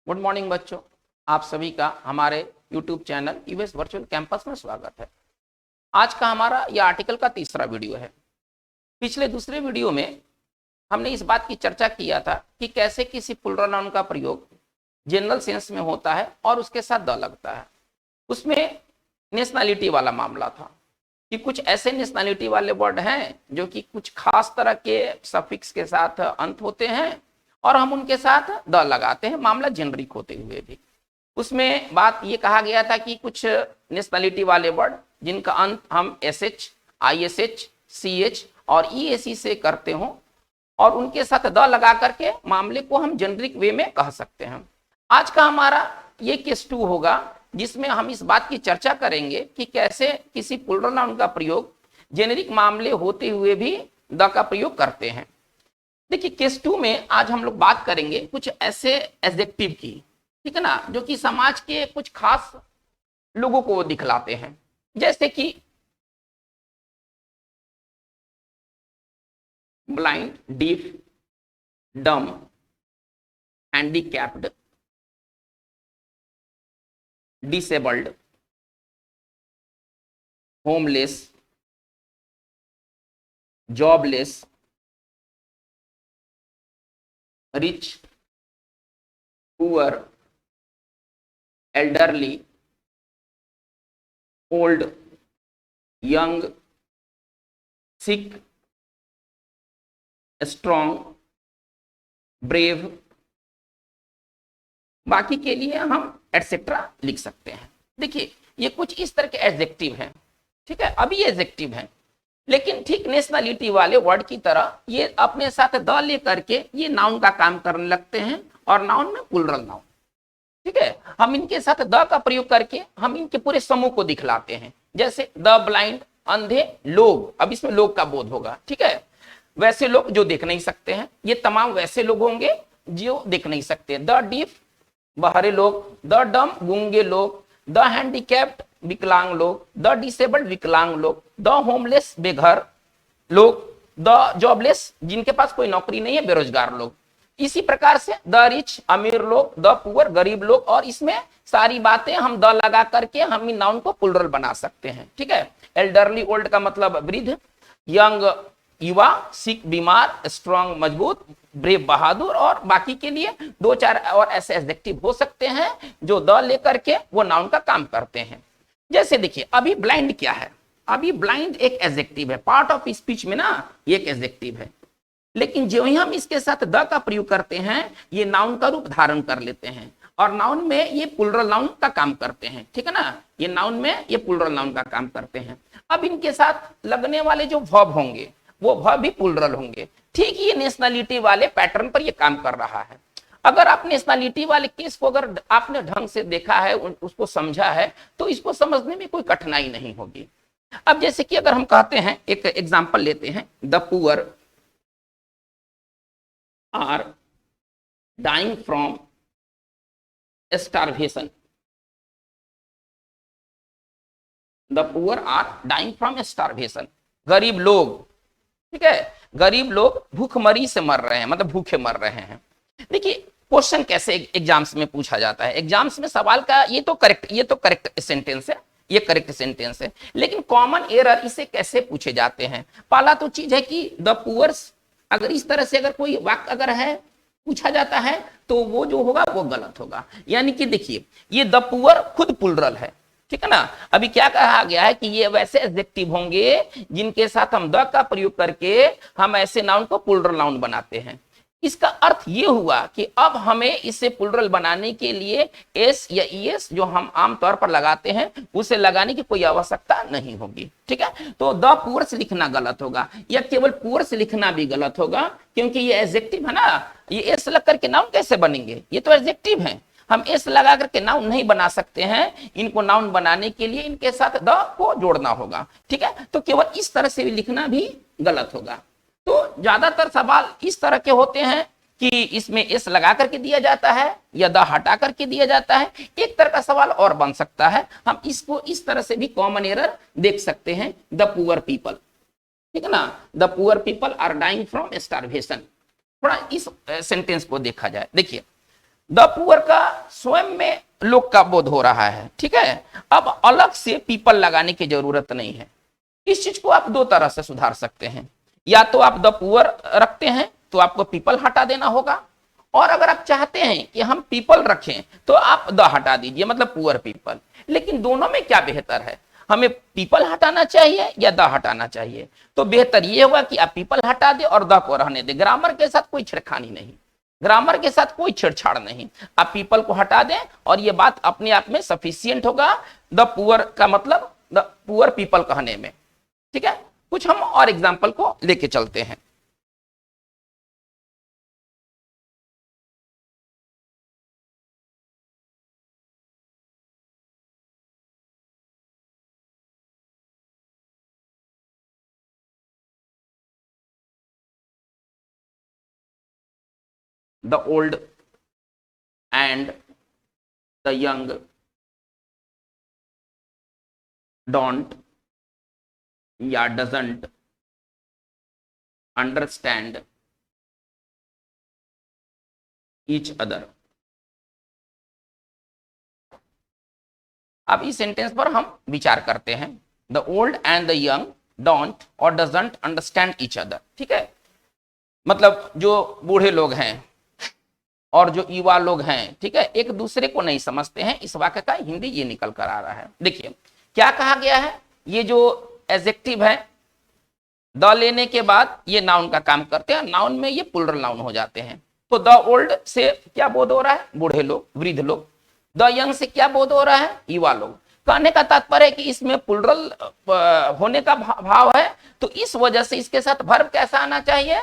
Good morning बच्चों, आप सभी का हमारे YouTube channel US virtual campus में स्वागत है। आज का हमारा यह आर्टिकल का तीसरा वीडियो है। पिछले दूसरे वीडियो में हमने इस बात की चर्चा किया था कि कैसे किसी प्लूरल नाउन का प्रयोग जनरल सेंस में होता है और उसके साथ द लगता है। उसमें नेशनैलिटी वाला मामला था कि कुछ ऐसे नेशनैलिटी वाले वर्ड हैं जो कि कुछ खास तरह के सफिक्स के साथ अंत होते हैं और हम उनके साथ द लगाते हैं, मामला जेनरिक होते हुए भी। उसमें बात ये कहा गया था कि कुछ नेशनैलिटी वाले वर्ड जिनका अंत हम SH, ISH, CH और EAC से करते हों और उनके साथ द लगा करके मामले को हम जेनरिक वे में कह सकते हैं। आज का हमारा ये केस 2 होगा जिसमें हम इस बात की चर्चा करेंगे कि कैसे किसी प्लूरल नाउन का प्रयोग जेनेरिक मामले होते हुए भी द का प्रयोग करते हैं। देखिए, केस 2 में आज हम लोग बात करेंगे कुछ ऐसे एडजेक्टिव की, ठीक है ना, जो कि समाज के कुछ खास लोगों को दिखलाते हैं, जैसे कि blind, deaf, dumb, handicapped, disabled, homeless, jobless, rich, poor, elderly, old, young, sick, strong, brave, बाकी के लिए हम एटसेट्रा लिख सकते हैं। देखिए, ये कुछ इस तरह के एडजेक्टिव हैं, ठीक है। अभी एडजेक्टिव हैं, लेकिन ठीक नेशनैलिटी वाले वर्ड की तरह ये अपने साथ द लेकर के ये नाउन का काम करने लगते हैं और नाउन में प्लूरल नाउन, ठीक है। हम इनके साथ द का प्रयोग करके हम इनके पूरे समूह को दिखलाते हैं, जैसे द ब्लाइंड, अंधे लोग। अब इसमें लोग का बोध होगा, ठीक है। वैसे लोग जो देख नहीं सकते हैं, ये तमाम वैसे लोग होंगे जो देख नहीं सकते। द डीफ, बहरे लोग। द डम, गूंगे लोग। द हैंडीकैप्ड, विकलांग लोग। द डिसेबल्ड, विकलांग लोग। द होमलेस, बेघर लोग। द जॉबलेस, जिनके पास कोई नौकरी नहीं है, बेरोजगार लोग। इसी प्रकार से द रिच, अमीर लोग। द पुअर, गरीब लोग। और इसमें सारी बातें हम द लगा करके हम इन नाउन को प्लूरल बना सकते हैं, ठीक है। एल्डरली, ओल्ड का मतलब वृद्ध। यंग, युवा। सिक, बीमार। स्ट्रॉन्ग, मजबूत। ब्रेव, बहादुर। और बाकी के लिए 2-4 और ऐसे एडजेक्टिव हो सकते हैं जो द लेकर के वो नाउन का काम करते हैं। जैसे देखिए, अभी ब्लाइंड क्या है? अभी ब्लाइंड एक एडजेक्टिव है, पार्ट ऑफ स्पीच में ना एक एडजेक्टिव है, लेकिन जो ही हम इसके साथ द का प्रयोग करते हैं ये नाउन का रूप धारण कर लेते हैं और नाउन में ये प्लूरल नाउन का काम करते हैं, ठीक है ना। ये नाउन में ये प्लूरल नाउन का काम करते हैं। अब इनके साथ लगने वाले जो वर्ब होंगे वो वर्ब भी प्लूरल होंगे। ठीक ये नेशनैलिटी वाले पैटर्न पर ये काम कर रहा है। अगर आप नेशनैलिटी वाले केस को अगर आपने ढंग से देखा है, उसको समझा है, तो इसको समझने में कोई कठिनाई नहीं होगी। अब जैसे कि अगर हम कहते हैं, एक एग्जांपल लेते हैं, the poor are dying from starvation. The poor are dying from starvation, गरीब लोग, ठीक है, गरीब लोग भूखमरी से मर रहे हैं, मतलब भूखे मर रहे हैं। देखिए, क्वेश्चन कैसे एग्जाम्स में पूछा जाता है। एग्जाम्स में सवाल का ये तो करेक्ट सेंटेंस है, ये करेक्ट सेंटेंस है, लेकिन कॉमन एरर इसे कैसे पूछे जाते हैं। पहला तो चीज है कि द पुअर्स, अगर इस तरह से अगर कोई वाक्य अगर है पूछा जाता है तो वो जो होगा वो गलत होगा। यानी कि देखिए, ये द पुअर खुद प्लूरल है, ठीक है ना। अभी क्या कहा गया है कि ये वैसे एडजेक्टिव होंगे जिनके साथ हम द का प्रयोग करके हम ऐसे नाउन को प्लूरल नाउन बनाते हैं। इसका अर्थ ये हुआ कि अब हमें इसे प्लूरल बनाने के लिए एस या ईएस जो हम आमतौर पर लगाते हैं उसे लगाने की कोई आवश्यकता नहीं होगी, ठीक है। तो द पुअर्स लिखना गलत होगा, या केवल पुअर्स लिखना भी गलत होगा, क्योंकि ये एडजेक्टिव है ना। ये एस लग करके नाउन कैसे बनेंगे? ये तो एडजेक्टिव है, हम एस लगा करके नाउन नहीं बना सकते हैं। इनको नाउन बनाने के लिए इनके साथ द को जोड़ना होगा, ठीक है। तो केवल इस तरह से भी लिखना भी गलत होगा। तो ज्यादातर सवाल इस तरह के होते हैं कि इसमें एस लगा करके दिया जाता है या द हटा करके दिया जाता है। एक तरह का सवाल और बन सकता है, हम इसको इस तरह से भी कॉमन एरर देख सकते हैं, द पुअर पीपल, ठीक है ना। The poor people are dying from starvation. थोड़ा इस सेंटेंस को देखा जाए। देखिए, द पुअर का स्वयं में लोग का बोध हो रहा है, ठीक है। अब अलग से पीपल लगाने की जरूरत नहीं है। इस चीज को आप दो तरह से सुधार सकते हैं, या तो आप द पुअर रखते हैं तो आपको पीपल हटा देना होगा, और अगर आप चाहते हैं कि हम पीपल रखें तो आप द हटा दीजिए, मतलब पुअर पीपल। लेकिन दोनों में क्या बेहतर है, हमें पीपल हटाना चाहिए या द हटाना चाहिए? तो बेहतर यह होगा कि आप पीपल हटा दे और द को रहने दे। ग्रामर के साथ कोई छेड़खानी नहीं, ग्रामर के साथ कोई छेड़छाड़ नहीं। आप पीपल को हटा दें और यह बात अपने आप में सफिशियंट होगा द पुअर का मतलब द पुअर पीपल कहने में, ठीक है। कुछ हम और एग्जाम्पल को लेके चलते हैं। The old and the young don't या doesn't understand each other। अब इस सेंटेंस पर हम विचार करते हैं। The old and the young don't और डजंट अंडरस्टैंड ईच अदर, ठीक है। मतलब जो बूढ़े लोग हैं और जो युवा लोग हैं, ठीक है, एक दूसरे को नहीं समझते हैं। इस वाक्य का हिंदी ये निकल कर आ रहा है। देखिए क्या कहा गया है, ये जो एडजेक्टिव है द लेने के बाद ये नाउन का काम करते हैं, नाउन में ये प्लुरल नाउन हो जाते हैं। तो द ओल्ड से क्या बोध हो रहा है, बूढ़े लोग, वृद्ध लोग। द यंग से क्या बोध हो रहा है, युवा लोग। कहने का तात्पर्य है कि इसमें प्लुरल होने का भाव है, तो इस वजह से इसके साथ वर्ब कैसा आना चाहिए।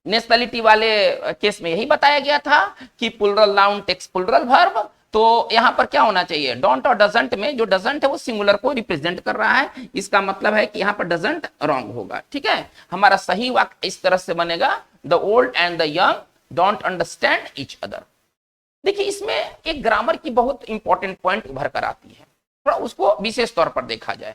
नेशनलिटी वाले केस में यही बताया गया था कि plural noun takes plural verb. तो यहां पर क्या होना चाहिए, डोंट और डजंट में जो डजंट है वो सिंगुलर को रिप्रेजेंट कर रहा है। इसका मतलब है कि यहां पर डजंट रॉन्ग होगा, ठीक है। हमारा सही वाक्य इस तरह से बनेगा, the old and the young don't understand each other. देखिए इसमें एक ग्रामर की बहुत इंपॉर्टेंट पॉइंट उभर कर आती है, थोड़ा उसको विशेष तौर पर देखा जाए।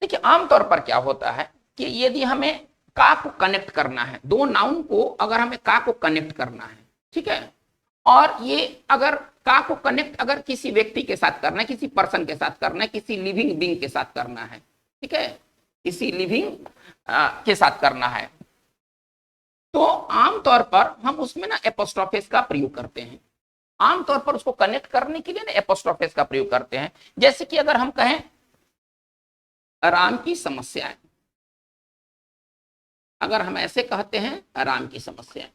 देखिए आमतौर पर क्या होता है कि यदि हमें का को कनेक्ट करना है, दो नाउन को अगर हमें का को कनेक्ट करना है, ठीक है, और ये अगर का को कनेक्ट अगर किसी व्यक्ति के साथ करना है, किसी पर्सन के साथ करना है, किसी लिविंग बीइंग के साथ करना है, ठीक है, किसी लिविंग के साथ करना है, तो आमतौर पर हम उसमें ना एपोस्ट्रोफेस का प्रयोग करते हैं। आमतौर पर उसको कनेक्ट करने के लिए ना एपोस्ट्रोफेस का प्रयोग करते हैं। जैसे कि अगर हम कहें राम की समस्याएं, अगर हम ऐसे कहते हैं राम की समस्याएं,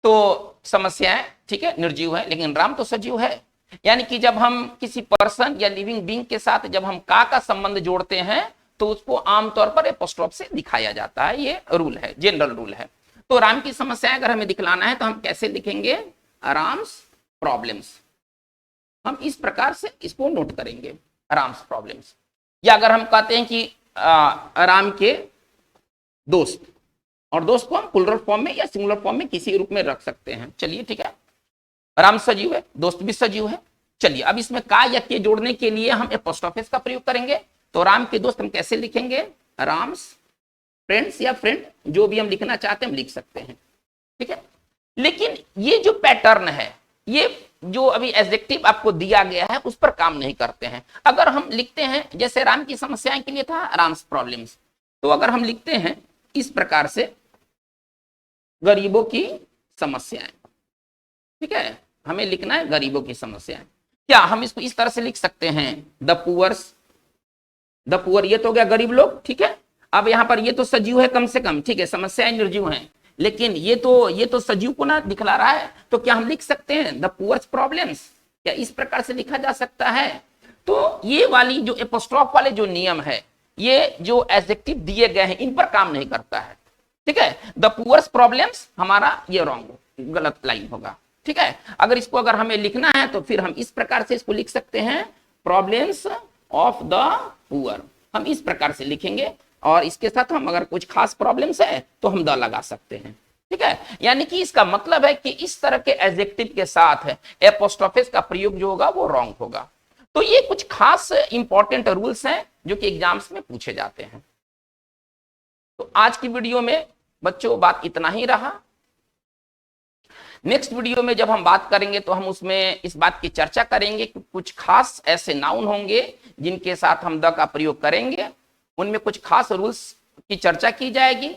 तो समस्याएं ठीक है निर्जीव है, लेकिन राम तो सजीव है। यानी कि जब हम किसी पर्सन या लिविंग बीइंग के साथ जब हम का संबंध जोड़ते हैं तो उसको आमतौर पर एपोस्ट्रोफ से दिखाया जाता है। ये रूल है, जनरल रूल है। तो राम की समस्याएं अगर हमें दिखलाना है तो हम कैसे लिखेंगे, राम्स प्रॉब्लम्स। हम इस प्रकार से इसको नोट करेंगे, राम्स प्रॉब्लम्स। या अगर हम कहते हैं कि राम के दोस्त, और दोस्त को हम प्लुरल फॉर्म में या सिंगुलर फॉर्म में किसी रूप में रख सकते हैं। चलिए ठीक है, राम सजीव है, दोस्त भी सजीव है। चलिए अब इसमें का या के जोड़ने के लिए हम एपोस्ट्रोफिस का प्रयोग करेंगे। तो राम के दोस्त हम कैसे लिखेंगे, राम्स फ्रेंड्स या फ्रेंड, जो भी हम लिखना चाहते हैं हम लिख सकते हैं, ठीक है। लेकिन ये जो पैटर्न है, ये जो अभी एडजेक्टिव आपको दिया गया है उस पर काम नहीं करते हैं। अगर हम लिखते हैं जैसे राम की समस्याएं के लिए था राम्स प्रॉब्लम्स, तो अगर हम लिखते हैं इस प्रकार से गरीबों की समस्याएं, ठीक है, हमें लिखना है गरीबों की समस्याएं। क्या हम इसको इस तरह से लिख सकते हैं, द पुअर्स, द पुअर ये तो हो गया गरीब लोग, ठीक है। अब यहां पर ये तो सजीव है कम से कम, ठीक है, समस्याएं निर्जीव हैं, लेकिन ये तो सजीव को ना दिखला रहा है। तो क्या हम लिख सकते हैं द पुअर्स प्रॉब्लम्स, क्या इस प्रकार से लिखा जा सकता है। तो ये वाली जो एपोस्ट्रोफ वाले जो नियम है, ये जो एडजेक्टिव दिए गए हैं इन पर काम नहीं करता है, ठीक है। द पुअर्स प्रॉब्लम्स हमारा ये रॉन्ग, गलत लाइन होगा, ठीक है। अगर इसको अगर हमें लिखना है तो फिर हम इस प्रकार से इसको लिख सकते हैं, प्रॉब्लम्स ऑफ द पुअर, हम इस प्रकार से लिखेंगे। और इसके साथ हम अगर कुछ खास प्रॉब्लम्स है तो हम द लगा सकते हैं, ठीक है, यानी कि इसका मतलब है कि इस तरह के एडजेक्टिव के साथ एपोस्ट्रोफिस का प्रयोग जो होगा वो रॉन्ग होगा। तो ये कुछ खास इंपॉर्टेंट रूल्स हैं जो कि एग्जाम्स में पूछे जाते हैं। तो आज की वीडियो में बच्चों बात इतना ही रहा। नेक्स्ट वीडियो में जब हम बात करेंगे तो हम उसमें इस बात की चर्चा करेंगे कि कुछ खास ऐसे नाउन होंगे जिनके साथ हम द का प्रयोग करेंगे, उनमें कुछ खास रूल्स की चर्चा की जाएगी।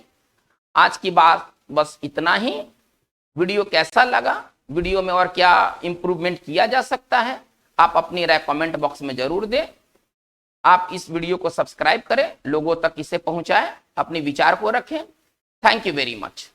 आज की बात बस इतना ही। वीडियो कैसा लगा, वीडियो में और क्या इंप्रूवमेंट किया जा सकता है, आप अपनी राय कमेंट बॉक्स में जरूर दें। आप इस वीडियो को सब्सक्राइब करें, लोगों तक इसे पहुंचाएं, अपने विचार को रखें। Thank you very much.